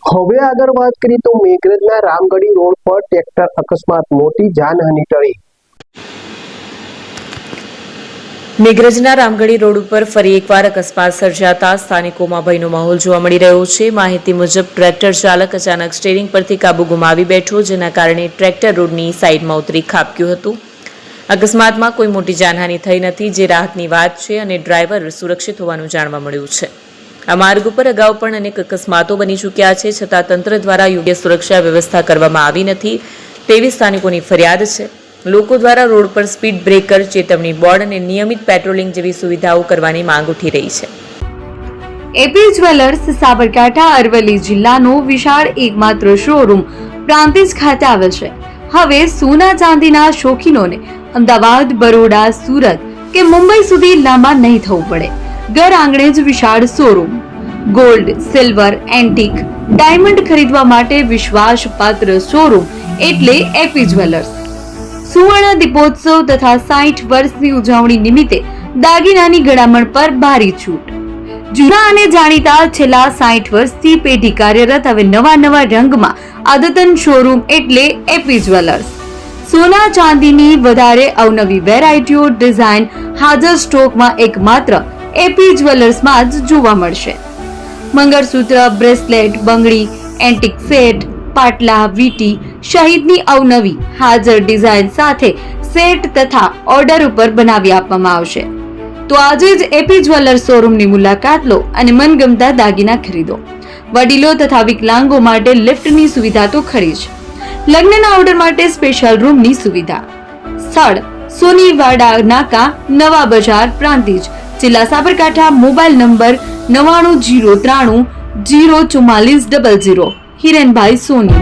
હવે આગળ વાત કરીએ તો મેઘરજના રામગઢી રોડ પર ટ્રેક્ટર અકસ્માત, મોટી જાનહાનિ ટળી। મેઘરજના રામગઢી રોડ ઉપર ફરી એકવાર અકસ્માત સર્જાતા સ્થાનિકોમાં ભયનો માહોલ જોવા મળી રહ્યો છે। માહિતી મુજબ ટ્રેક્ટર ચાલક અચાનક સ્ટીયરિંગ પરથી કાબુ ગુમાવી બેઠો, જેના કારણે ટ્રેક્ટર રોડની સાઈડમાં ઉતરી ખાબક્યું હતું। અકસ્માતમાં કોઈ મોટી જાનહાનિ થઈ નથી, જે રાહતની વાત છે અને ડ્રાઈવર સુરક્ષિત હોવાનું જાણવા મળ્યું છે। આ માર્ગ ઉપર અગાઉ પણ અનેક અકસ્માતો બની ચૂક્યા છે, છતાં તંત્ર દ્વારા યોગ્ય સુરક્ષા વ્યવસ્થા કરવામાં આવી નથી તેવી સ્થાનિકોની ફરિયાદ છે। લોકો દ્વારા રોડ પર સ્પીડ બ્રેકર, ચેતવણી બોર્ડ અને નિયમિત પેટ્રોલિંગ જેવી સુવિધાઓ કરવાની માંગ ઉઠી રહી છે। એપી જ્વેલર્સ સાબરકાંઠા અરવલ્લી જિલ્લાનો વિશાળ એકમાત્ર શોરૂમ પ્રાંતિજ ખાતે આવેલ છે। હવે સોના ચાંદીના શોખીનોને અમદાવાદ, બરોડા, સુરત કે મુંબઈ સુધી લાંબા નહીં થવું પડે। ઘર આંગણે જ વિશાળ showroom. Gold, silver, antique, diamond ખરીદવા માટે વિશ્વાસપાત્ર શોરૂમ એટલે એપી જ્વેલર્સ। સુવર્ણ દીપોત્સવ તથા 60 વર્ષની ઉજવણી નિમિત્તે દાગીનાની ગળામણ પર ભારી છૂટ। જૂના અને જાણીતા છેલ્લા 60 વર્ષથી પેઢી કાર્યરત હવે નવા રંગમાં અદ્યતન શોરૂમ એટલે એપી જ્વેલર્સ। સોના ચાંદીની વધારે અવનવી વેરાયટીઓ, ડિઝાઇન હાજર સ્ટોકમાં એકમાત્ર એપી જ્વેલર્સમાં જ જોવા મળશે। મંગળસૂત્ર, બ્રેસલેટ, બંગડી, એન્ટિક સેટ, પાટલા, વીટી સહિતની અવનવી હાજર ડિઝાઇન સાથે સેટ તથા ઓર્ડર ઉપર બનાવી આપવામાં આવશે। તો આજે જ એપી જ્વેલર્સ શોરૂમની મુલાકાત લો અને મનગમતા દાગીના ખરીદો। વડીલો તથા વિકલાંગો માટે લિફ્ટની સુવિધા તો ખરી જ, લગ્નના ઓર્ડર માટે સ્પેશિયલ રૂમની સુવિધા। સ્થળ સોનીવાડા નાકા, નવા બજાર, પ્રાંતિજ, જિલ્લા સાબરકાંઠા। Mobile number 9903004400। હિરેનભાઈ સોની।